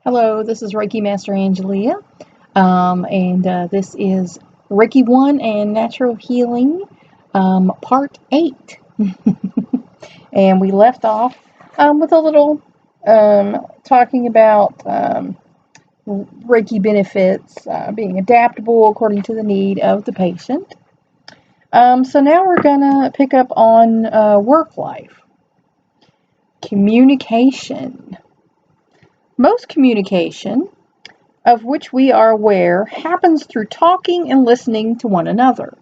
Hello, this is Reiki Master Angelia, and this is Reiki 1 and Natural Healing, Part 8. And we left off with a little talking about Reiki benefits, being adaptable according to the need of the patient. So now we're going to pick up on work life. Communication. Most communication, of which we are aware, happens through talking and listening to one another.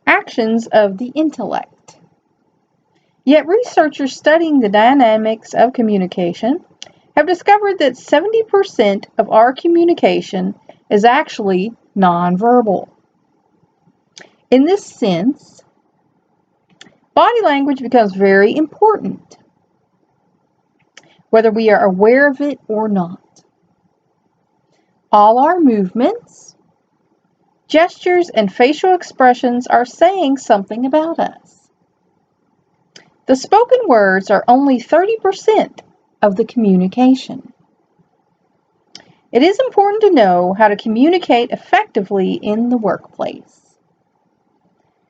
Actions of the intellect. Yet researchers studying the dynamics of communication have discovered that 70% of our communication is actually nonverbal. In this sense, body language becomes very important, whether we are aware of it or not. All our movements, gestures, and facial expressions are saying something about us. The spoken words are only 30% of the communication. It is important to know how to communicate effectively in the workplace.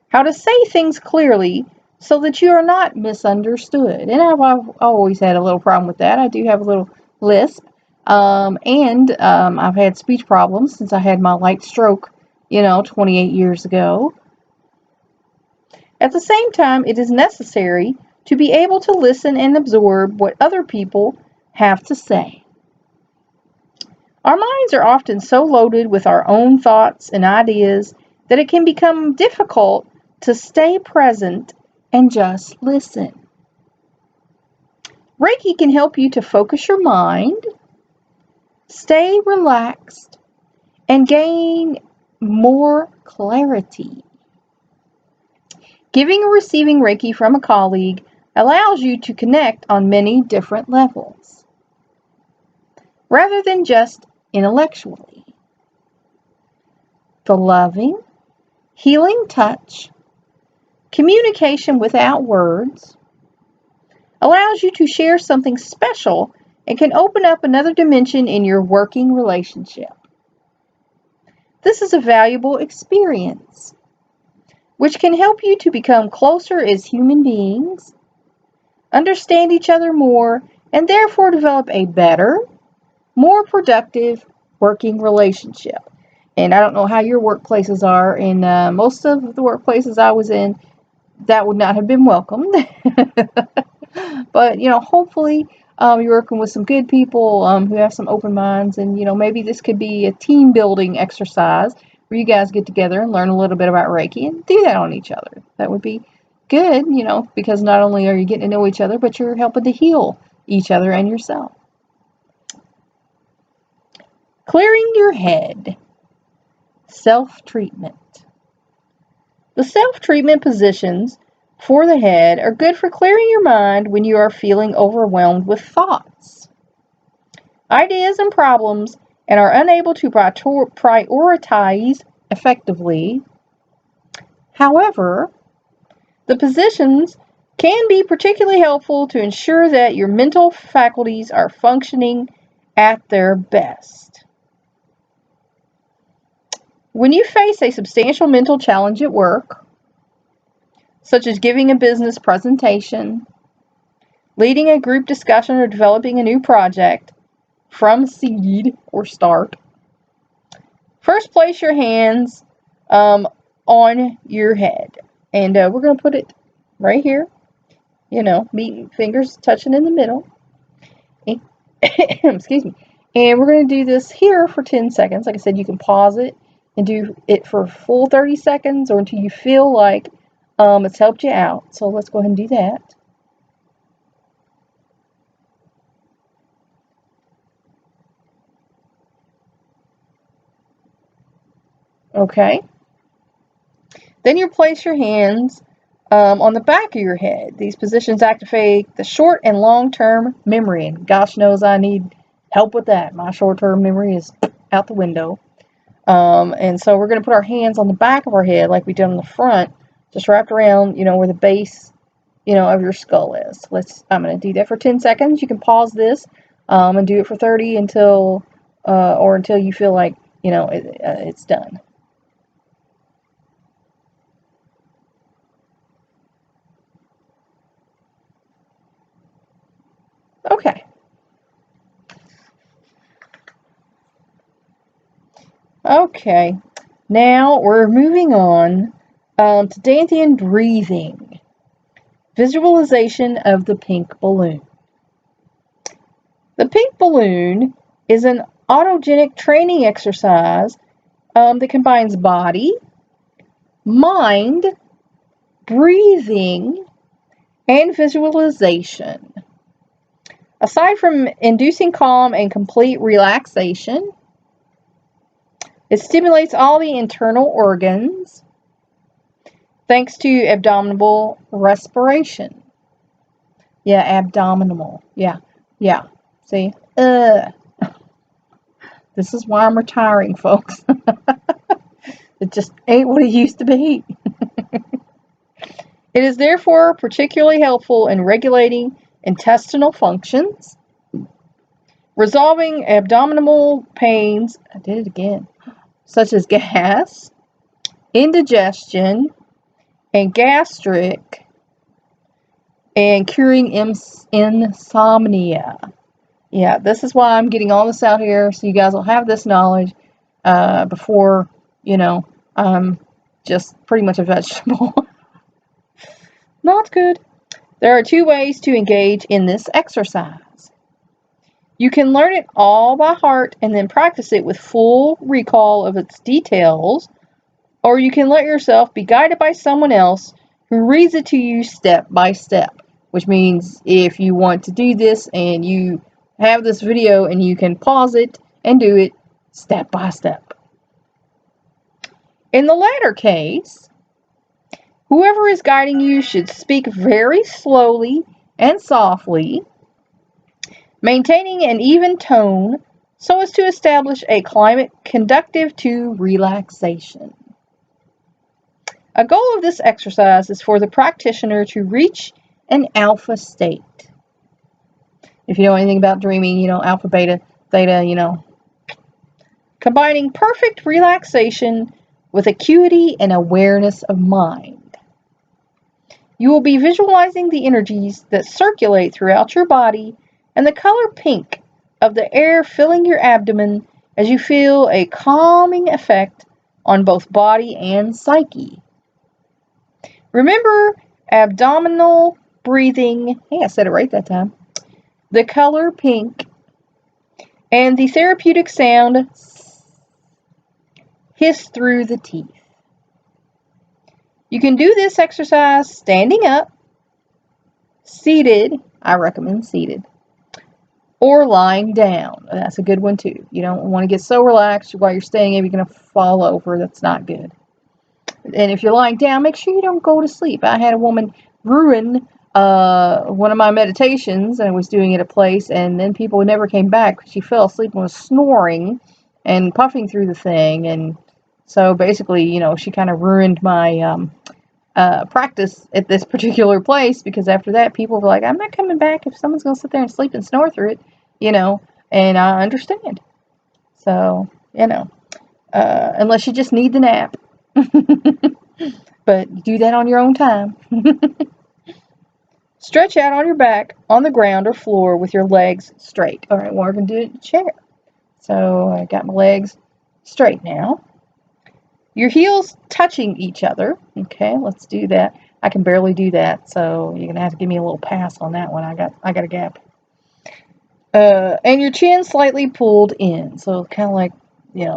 How to say things clearly so that you are not misunderstood. And I've always had a little problem with that. I do have a little lisp. And I've had speech problems since I had my light stroke, 28 years ago. At the same time, it is necessary to be able to listen and absorb what other people have to say. Our minds are often so loaded with our own thoughts and ideas that it can become difficult to stay present and just listen. Reiki can help you to focus your mind, stay relaxed, and gain more clarity. Giving or receiving Reiki from a colleague allows you to connect on many different levels, rather than just intellectually. The loving, healing touch, communication without words, allows you to share something special and can open up another dimension in your working relationship. This is a valuable experience, which can help you to become closer as human beings, understand each other more, and therefore develop a better, more productive working relationship. And I don't know how your workplaces are. In most of the workplaces I was in, that would not have been welcomed. But, hopefully you're working with some good people who have some open minds. And, maybe this could be a team building exercise where you guys get together and learn a little bit about Reiki and do that on each other. That would be good, because not only are you getting to know each other, but you're helping to heal each other and yourself. Clearing your head. Self-treatment. The self-treatment positions for the head are good for clearing your mind when you are feeling overwhelmed with thoughts, ideas, and problems, and are unable to prioritize effectively. However, the positions can be particularly helpful to ensure that your mental faculties are functioning at their best. When you face a substantial mental challenge at work, such as giving a business presentation, leading a group discussion, or developing a new project from seed or start, first place your hands on your head. And we're going to put it right here, meeting fingers touching in the middle. Excuse me. And we're going to do this here for 10 seconds. Like I said, you can pause it and do it for a full 30 seconds or until you feel like it's helped you out. So let's go ahead and do that. Okay. Then you place your hands on the back of your head. These positions activate the short and long-term memory. And gosh knows I need help with that. My short-term memory is out the window. And so we're going to put our hands on the back of our head like we did on the front, just wrapped around, where the base, of your skull is. I'm going to do that for 10 seconds. You can pause this and do it for 30 until you feel like, it's done. Okay. Okay. Now we're moving on to Dantian breathing. Visualization of the pink balloon. The pink balloon is an autogenic training exercise that combines body, mind, breathing, and visualization. Aside from inducing calm and complete relaxation, it stimulates all the internal organs thanks to abdominal respiration. Yeah, abdominal. Yeah. See? This is why I'm retiring, folks. It just ain't what it used to be. It is therefore particularly helpful in regulating intestinal functions, resolving abdominal pains, I did it again, such as gas, indigestion, and gastric, and curing insomnia. Yeah, this is why I'm getting all this out here, so you guys will have this knowledge before, I'm just pretty much a vegetable. Not good. There are 2 ways to engage in this exercise. You can learn it all by heart and then practice it with full recall of its details, or you can let yourself be guided by someone else who reads it to you step by step, which means if you want to do this and you have this video and you can pause it and do it step by step. In the latter case, whoever is guiding you should speak very slowly and softly, maintaining an even tone so as to establish a climate conducive to relaxation. A goal of this exercise is for the practitioner to reach an alpha state. If you know anything about dreaming, alpha, beta, theta, combining perfect relaxation with acuity and awareness of mind. You will be visualizing the energies that circulate throughout your body and the color pink of the air filling your abdomen as you feel a calming effect on both body and psyche. Remember abdominal breathing. Hey, I said it right that time. The color pink and the therapeutic sound hiss through the teeth. You can do this exercise standing up, seated, I recommend seated, or lying down. That's a good one too. You don't want to get so relaxed while you're staying up, you're going to fall over. That's not good. And if you're lying down, make sure you don't go to sleep. I had a woman ruin one of my meditations, and I was doing it at a place, and then people never came back. She fell asleep and was snoring and puffing through the thing, and so basically, she kind of ruined my practice at this particular place, because after that, people were like, I'm not coming back if someone's going to sit there and sleep and snore through it, and I understand. So, unless you just need the nap. But do that on your own time. Stretch out on your back, on the ground or floor with your legs straight. All right, we're going to do it in a chair. So I got my legs straight now. Your heels touching each other. Okay, let's do that. I can barely do that, so you're going to have to give me a little pass on that one. I got a gap. And your chin slightly pulled in. So kind of like,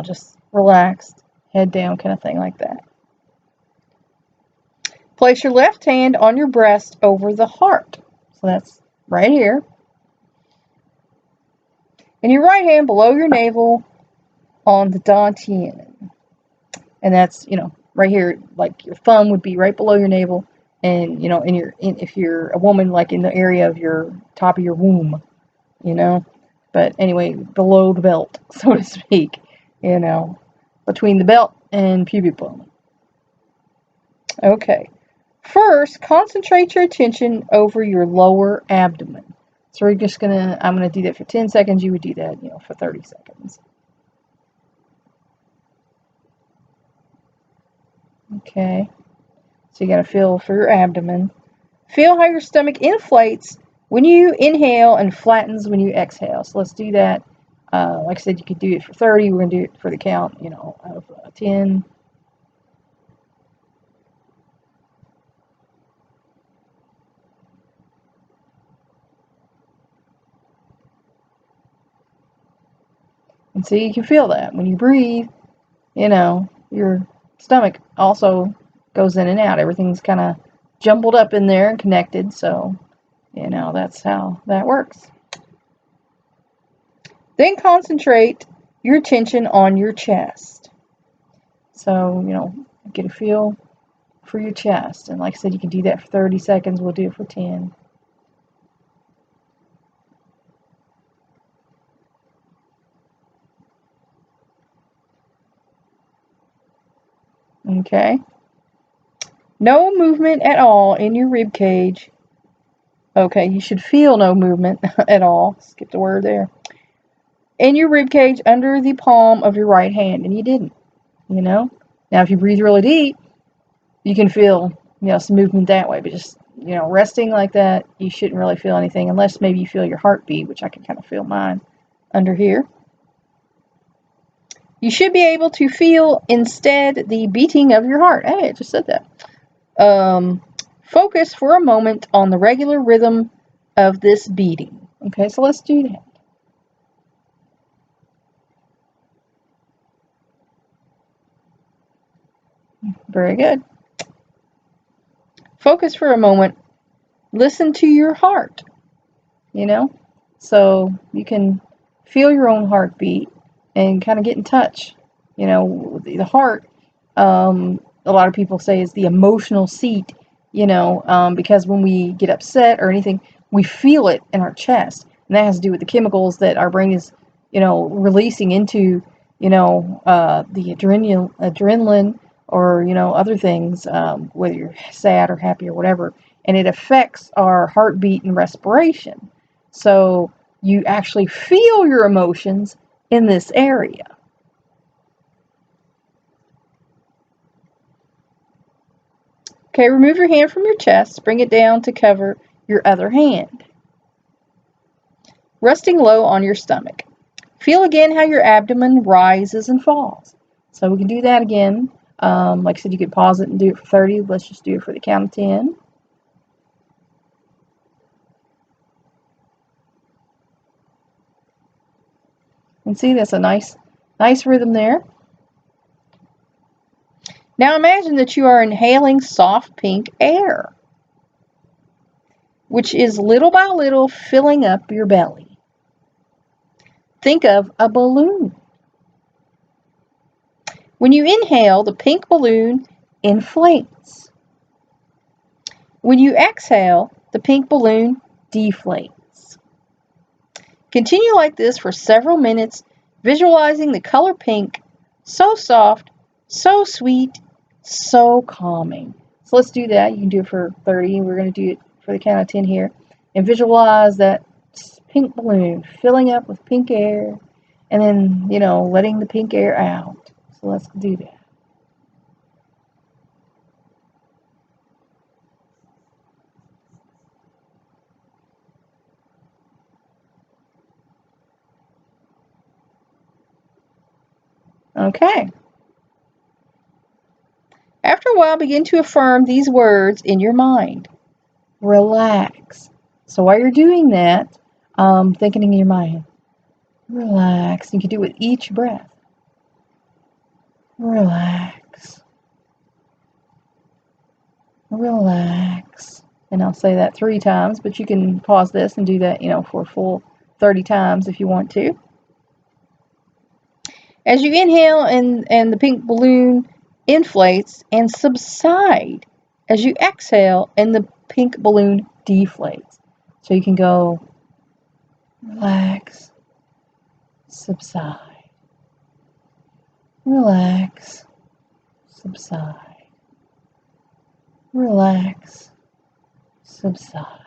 just relaxed, head down kind of thing like that. Place your left hand on your breast over the heart. So that's right here. And your right hand below your navel on the dantian. And that's, right here, like your thumb would be right below your navel. And, if you're a woman, like in the area of your top of your womb, But anyway, below the belt, so to speak, between the belt and pubic bone. Okay. First, concentrate your attention over your lower abdomen. So I'm going to do that for 10 seconds. You would do that, for 30 seconds. Okay. So you got to feel for your abdomen. Feel how your stomach inflates when you inhale and flattens when you exhale. So let's do that. Like I said, you could do it for 30. We're going to do it for the count, of 10. And so you can feel that. When you breathe, your stomach also goes in and out. Everything's kind of jumbled up in there and connected. So, that's how that works. Then concentrate your attention on your chest. So, get a feel for your chest. And like I said, you can do that for 30 seconds. We'll do it for 10. Okay. No movement at all in your rib cage. Okay, you should feel no movement at all. Skip the word there. In your rib cage under the palm of your right hand, and you didn't. Now if you breathe really deep, you can feel some movement that way, but just resting like that, you shouldn't really feel anything unless maybe you feel your heartbeat, which I can kind of feel mine under here. You should be able to feel instead the beating of your heart. Hey, I just said that. Focus for a moment on the regular rhythm of this beating. Okay, so let's do that. Very good. Focus for a moment. Listen to your heart, so you can feel your own heartbeat and kind of get in touch. The heart, a lot of people say, is the emotional seat, because when we get upset or anything, we feel it in our chest. And that has to do with the chemicals that our brain is, releasing into, the adrenaline or, other things, whether you're sad or happy or whatever. And it affects our heartbeat and respiration. So you actually feel your emotions in this area. Okay, remove your hand from your chest, bring it down to cover your other hand. Resting low on your stomach. Feel again how your abdomen rises and falls. So we can do that again. Like I said, you could pause it and do it for 30. Let's just do it for the count of 10. And see, that's a nice rhythm there. Now imagine that you are inhaling soft pink air, which is little by little filling up your belly. Think of a balloon. When you inhale, the pink balloon inflates. When you exhale, the pink balloon deflates. Continue like this for several minutes, visualizing the color pink, so soft, so sweet, so calming. So let's do that. You can do it for 30. We're going to do it for the count of 10 here. And visualize that pink balloon filling up with pink air and then, letting the pink air out. So let's do that. Okay. After a while, begin to affirm these words in your mind. Relax. So while you're doing that, thinking in your mind, relax. You can do it with each breath. Relax. Relax. And I'll say that 3 times, but you can pause this and do that, for a full 30 times if you want to. As you inhale and the pink balloon inflates and subside as you exhale and the pink balloon deflates. So you can go relax, subside, relax, subside, relax, subside.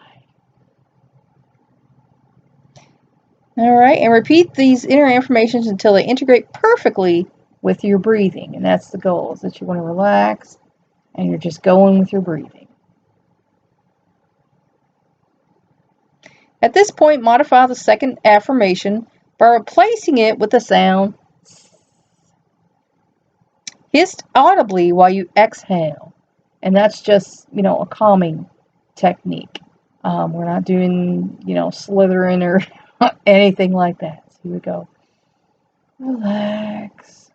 All right, and repeat these inner affirmations until they integrate perfectly with your breathing. And that's the goal, is that you want to relax and you're just going with your breathing. At this point, modify the second affirmation by replacing it with the sound hissed audibly while you exhale. And that's just, a calming technique. We're not doing, slithering or anything like that. So here we go. Relax.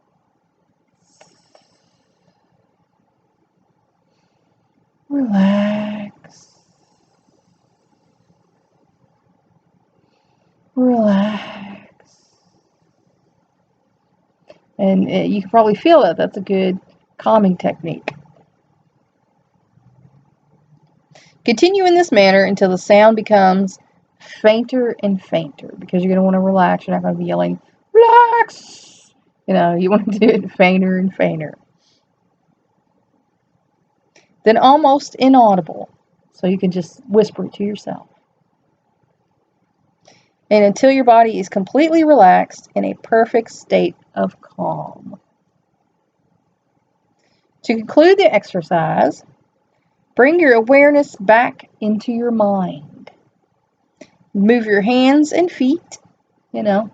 Relax. Relax. And you can probably feel it. That's a good calming technique. Continue in this manner until the sound becomes fainter and fainter, because you're going to want to relax. You're not going to be yelling, relax. You want to do it fainter and fainter. Then almost inaudible, so you can just whisper it to yourself. And until your body is completely relaxed in a perfect state of calm. To conclude the exercise, bring your awareness back into your mind. Move your hands and feet, do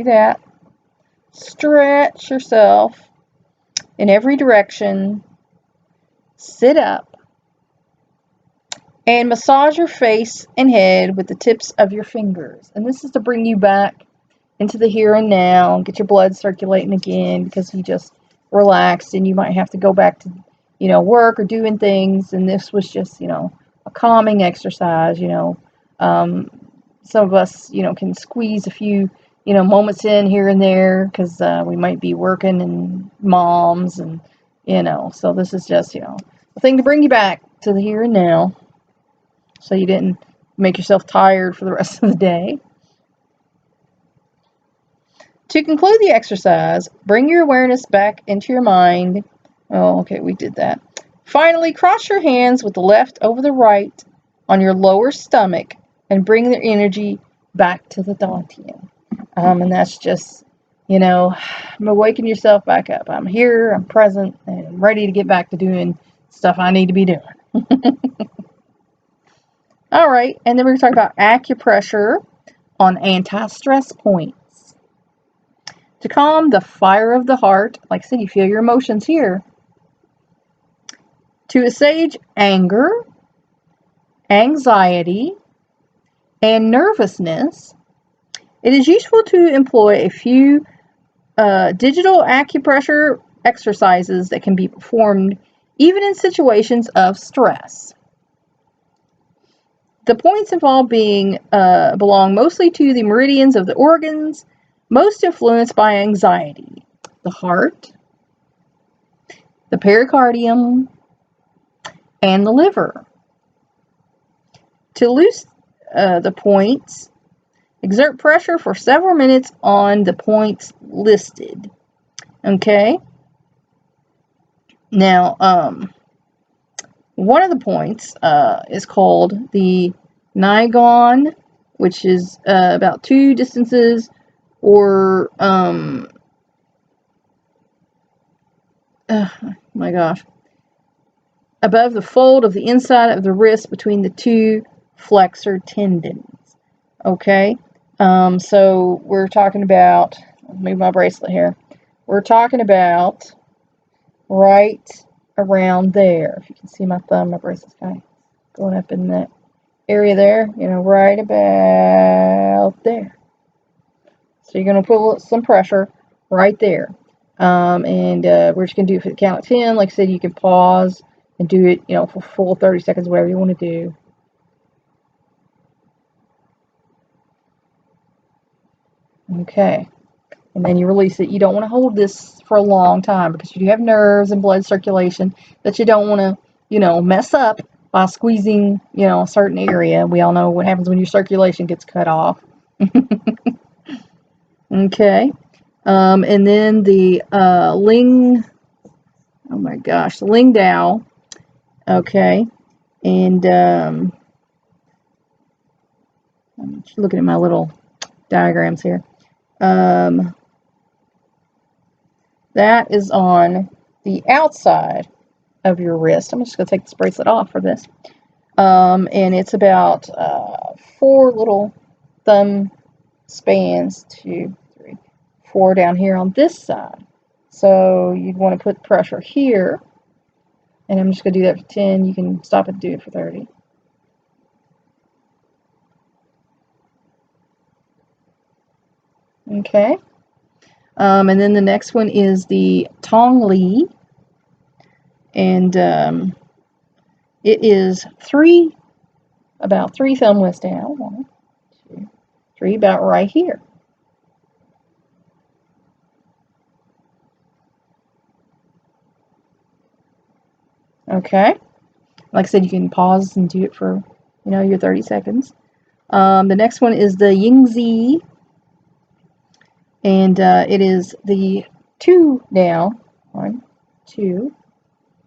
that. Stretch yourself in every direction. Sit up. And massage your face and head with the tips of your fingers. And this is to bring you back into the here and now, get your blood circulating again, because you just relaxed and you might have to go back to, work or doing things. And this was just, a calming exercise. Some of us, can squeeze a few, moments in here and there, because we might be working and moms and, so this is just, a thing to bring you back to the here and now, so you didn't make yourself tired for the rest of the day. To conclude the exercise, bring your awareness back into your mind. Oh, okay, we did that. Finally, cross your hands with the left over the right on your lower stomach and bring the energy back to the dantian. And that's just, waking yourself back up. I'm here, I'm present, and I'm ready to get back to doing stuff I need to be doing. All right, and then we're going to talk about acupressure on anti-stress points. To calm the fire of the heart, like I said, you feel your emotions here. To assuage anger, anxiety, and nervousness, it is useful to employ a few digital acupressure exercises that can be performed even in situations of stress. The points involved belong mostly to the meridians of the organs most influenced by anxiety: the heart, the pericardium, and the liver. To loose the points, exert pressure for several minutes on the points listed. Okay? Now, one of the points is called the Nigon, which is about 2 distances, or my gosh, above the fold of the inside of the wrist between the 2 flexor tendons. Okay, so we're talking about, move my bracelet here. We're talking about right around there. If you can see my thumb, my bracelet's kind of going up in that area there, right about there. So you're going to put some pressure right there. And we're just going to do it for the count of 10. Like I said, you can pause and do it, for full 30 seconds, whatever you want to do. Okay. And then you release it. You don't want to hold this for a long time, because you do have nerves and blood circulation that you don't want to, mess up by squeezing, a certain area. We all know what happens when your circulation gets cut off. Okay. And then the Ling, oh my gosh, the Ling Dao. Okay. And I'm looking at my little diagrams here. That is on the outside of your wrist. I'm just going to take this bracelet off for this. And it's about 4 little thumb spans, 2, 3, 4 down here on this side. So you'd want to put pressure here. And I'm just going to do that for 10. You can stop it and do it for 30. Okay. And then the next one is the Tong Li. And it is about 3 thumb widths down. 1, 2, 3, about right here. Okay. Like I said, you can pause and do it for, your 30 seconds. The next one is the Yingzi. And it is the 2 down. 1, 2.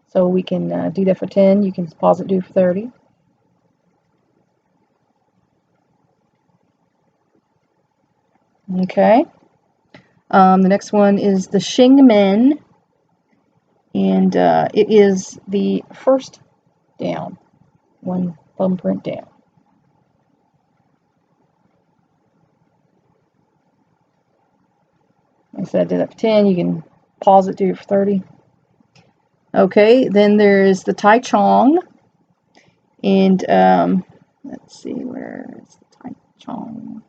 So we can do that for 10. You can pause it, do it for 30. Okay. The next one is the Shingmen. And it is the first down. 1 thumbprint down. Like I said, I did that for 10. You can pause it, do it for 30. Okay, then there's the Tai Chong. And let's see, where is the Tai Chong?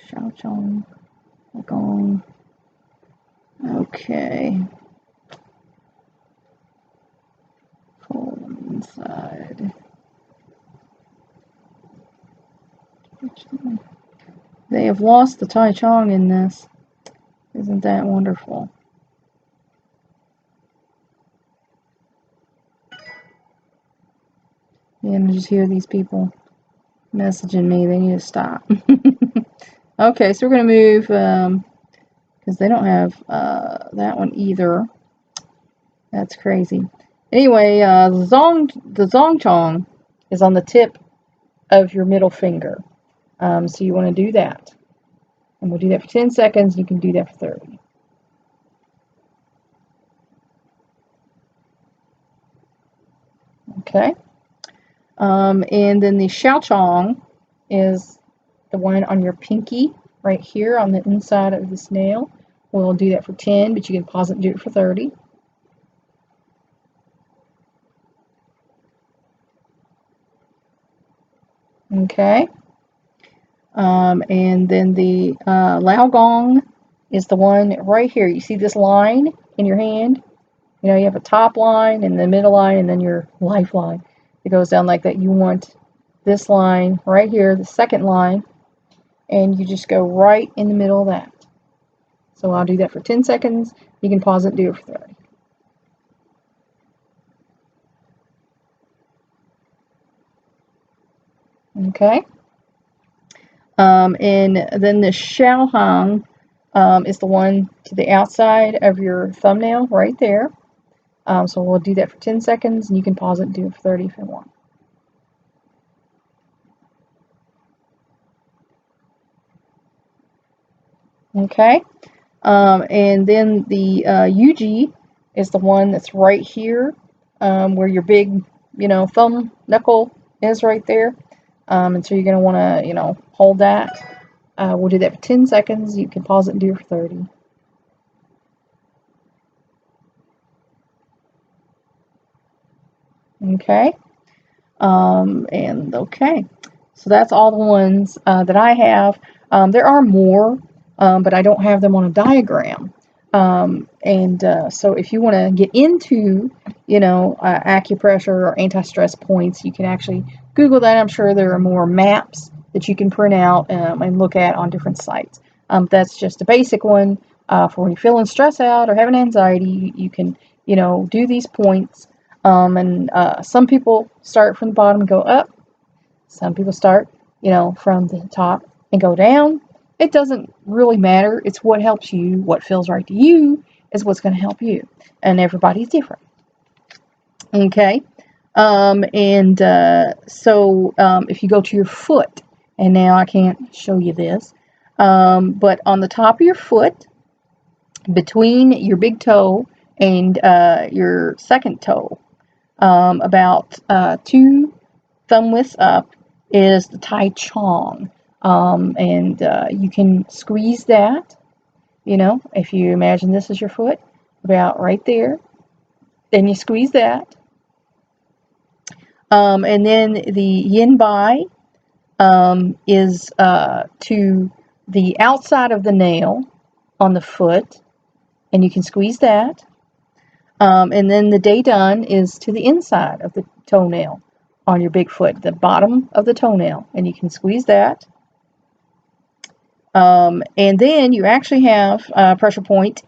Shao Chong. Gong. Okay. Fold inside. They have lost the Tai Chong in this. Isn't that wonderful? Yeah, I just hear these people messaging me. They need to stop. Okay, so we're going to move, because they don't have that one either. That's crazy. Anyway, the Zong Chong is on the tip of your middle finger. So you want to do that. And we'll do that for 10 seconds. You can do that for 30. Okay. And then the Xiao Chong is the one on your pinky right here on the inside of this nail. We'll do that for 10, but you can pause it and do it for 30. Okay. And then the Lao Gong is the one right here. You see this line in your hand? You have a top line and the middle line and then your lifeline. It goes down like that. You want this line right here, the second line, and you just go right in the middle of that. So I'll do that for 10 seconds. You can pause it and do it for 30. Okay. And then the Xiaohang is the one to the outside of your thumbnail right there. So we'll do that for 10 seconds, and you can pause it and do it for 30 if you want. Okay. And then the Yuji is the one that's right here, where your big, thumb knuckle is right there. And so you're going to want to, hold that. We'll do that for 10 seconds. You can pause it and do it for 30. Okay. Okay. So that's all the ones that I have. There are more, but I don't have them on a diagram. So if you want to get into, acupressure or anti-stress points, you can actually Google that. I'm sure there are more maps that you can print out and look at on different sites. That's just a basic one for when you're feeling stressed out or having anxiety. You can, do these points. Some people start from the bottom and go up. Some people start, from the top and go down. It doesn't really matter. It's what helps you. What feels right to you is what's going to help you. And everybody's different. Okay. If you go to your foot, and now I can't show you this, but on the top of your foot, between your big toe and your second toe, about 2 thumb widths up, is the Tai Chong. You can squeeze that, if you imagine this as your foot, about right there. Then you squeeze that. And then the Yin Bai is to the outside of the nail on the foot, and you can squeeze that. And then the Day Done is to the inside of the toenail on your big foot, the bottom of the toenail, and you can squeeze that. And then you actually have a pressure point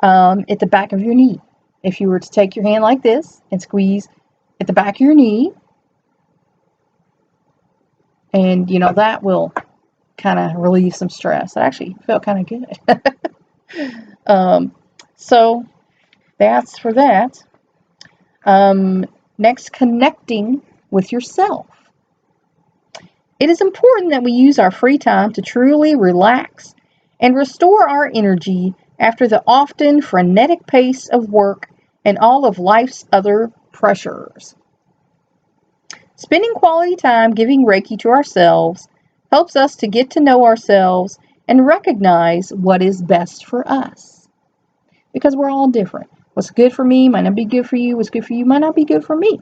at the back of your knee. If you were to take your hand like this and squeeze at the back of your knee, and that will kind of relieve some stress. It actually felt kind of good. So that's for that. Next, connecting with yourself. It is important that we use our free time to truly relax and restore our energy after the often frenetic pace of work and all of life's other pressures. Spending quality time giving Reiki to ourselves helps us to get to know ourselves and recognize what is best for us. Because we're all different. What's good for me might not be good for you. What's good for you might not be good for me.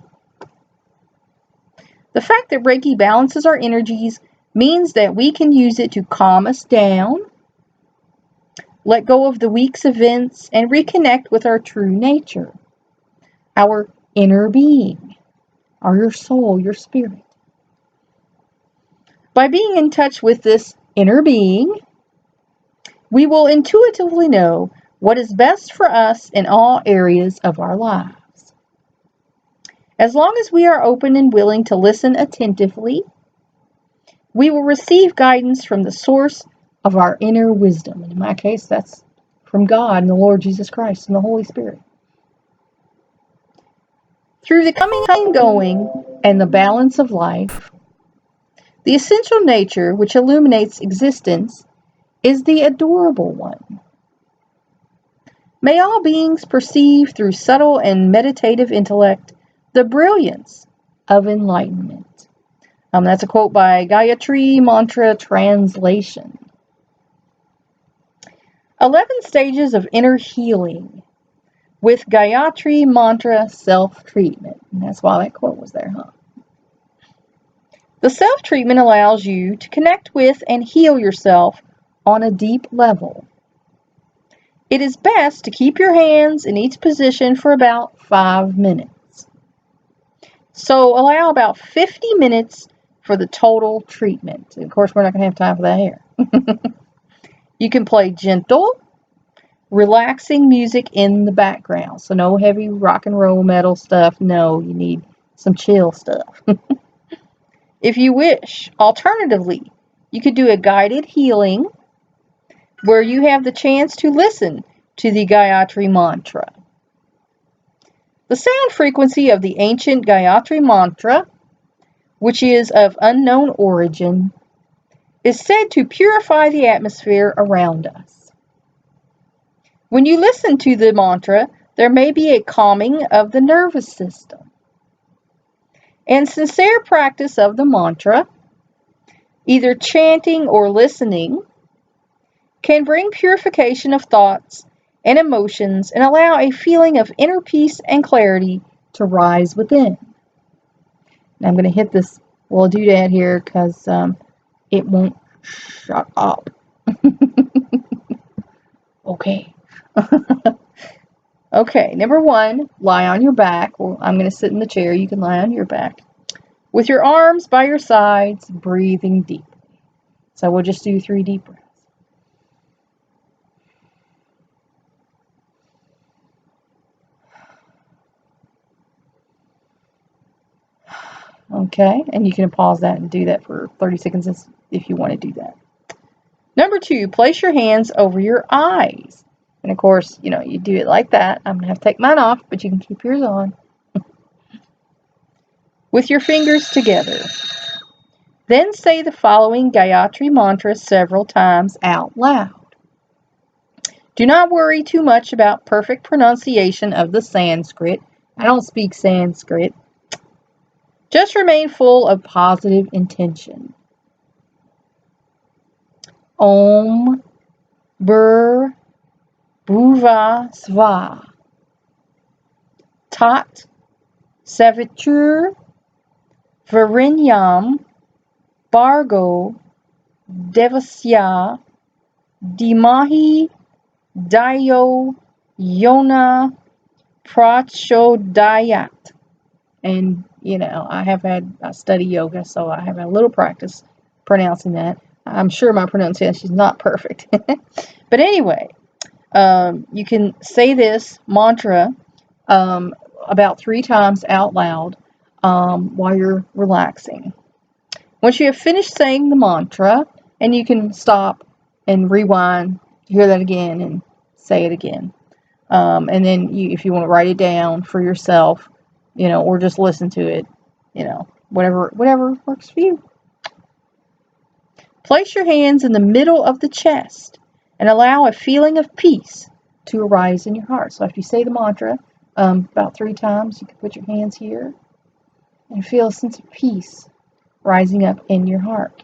The fact that Reiki balances our energies means that we can use it to calm us down, let go of the week's events, and reconnect with our true nature, our inner being, or your soul, your spirit. By being in touch with this inner being, we will intuitively know what is best for us in all areas of our lives. As long as we are open and willing to listen attentively, we will receive guidance from the source of our inner wisdom. In my case, that's from God and the Lord Jesus Christ and the Holy Spirit. Through the coming and going and the balance of life, the essential nature which illuminates existence is the adorable one. May all beings perceive through subtle and meditative intellect the brilliance of enlightenment. That's a quote by Gayatri Mantra Translation. 11 stages of inner healing with Gayatri Mantra self-treatment. And that's why that quote was there, huh? The self-treatment allows you to connect with and heal yourself on a deep level. It is best to keep your hands in each position for about 5 minutes. So allow about 50 minutes for the total treatment. Of course, we're not going to have time for that here. You can play gentle, relaxing music in the background. So no heavy rock and roll metal stuff. No, you need some chill stuff. If you wish, alternatively, you could do a guided healing where you have the chance to listen to the Gayatri Mantra. The sound frequency of the ancient Gayatri Mantra, which is of unknown origin, is said to purify the atmosphere around us. When you listen to the mantra, there may be a calming of the nervous system. And sincere practice of the mantra, either chanting or listening, can bring purification of thoughts and emotions and allow a feeling of inner peace and clarity to rise within. Now I'm going to hit this little doodad here because it won't shut up. Okay. Okay, number 1, lie on your back. Well, I'm going to sit in the chair. You can lie on your back. With your arms by your sides, breathing deeply. So we'll just do 3 deep breaths. Okay, and you can pause that and do that for 30 seconds if you want to do that. Number 2, place your hands over your eyes. And of course, you do it like that. I'm going to have to take mine off, but you can keep yours on. with your fingers together. Then say the following Gayatri mantra several times out loud. Do not worry too much about perfect pronunciation of the Sanskrit. I don't speak Sanskrit. Just remain full of positive intention. Om Bur Bhuva Sva Tat Savitur Varinyam Bargo Devasya Dimahi Dayo Yona Prachodayat. And, I study yoga, so I have a little practice pronouncing that. I'm sure my pronunciation is not perfect. But anyway, you can say this mantra about 3 times out loud while you're relaxing. Once you have finished saying the mantra, and you can stop and rewind, hear that again, and say it again. And then if you want to write it down for yourself, or just listen to it, whatever works for you. Place your hands in the middle of the chest and allow a feeling of peace to arise in your heart. So after you say the mantra about 3 times, you can put your hands here and feel a sense of peace rising up in your heart.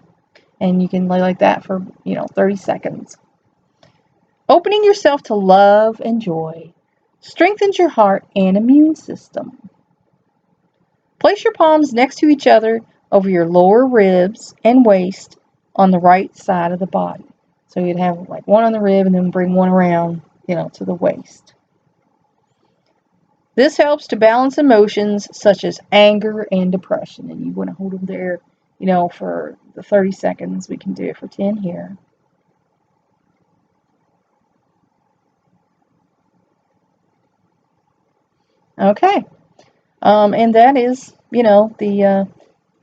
And you can lay like that for, 30 seconds. Opening yourself to love and joy strengthens your heart and immune system. Place your palms next to each other over your lower ribs and waist on the right side of the body. So you'd have like one on the rib and then bring one around, to the waist. This helps to balance emotions such as anger and depression. And you want to hold them there, for the 30 seconds. We can do it for 10 here. Okay. And that is, the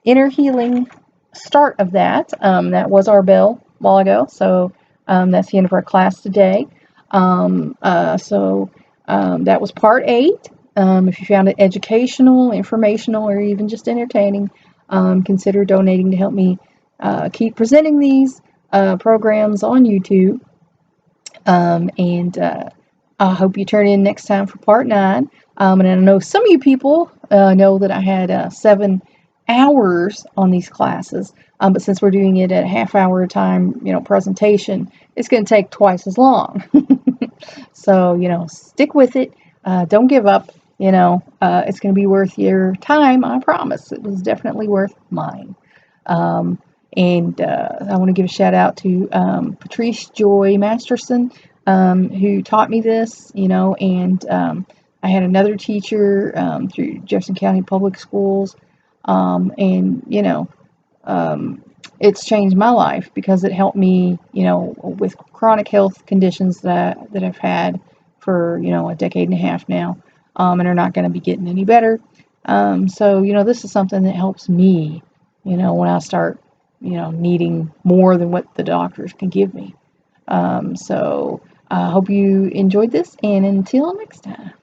inner healing start of that. That was our bell a while ago. So that's the end of our class today. That was part 8. If you found it educational, informational, or even just entertaining, consider donating to help me keep presenting these programs on YouTube. I hope you turn in next time for part 9. And I know some of you people know that I had 7 hours on these classes, but since we're doing it at a half hour at a time, presentation, it's going to take twice as long. So, stick with it. Don't give up. It's going to be worth your time. I promise. It was definitely worth mine. I want to give a shout out to Patrice Joy Masterson, who taught me this, and I had another teacher through Jefferson County Public Schools, it's changed my life because it helped me, with chronic health conditions that I've had for, a decade and a half now, and are not going to be getting any better. This is something that helps me, when I start, needing more than what the doctors can give me. I hope you enjoyed this, and until next time.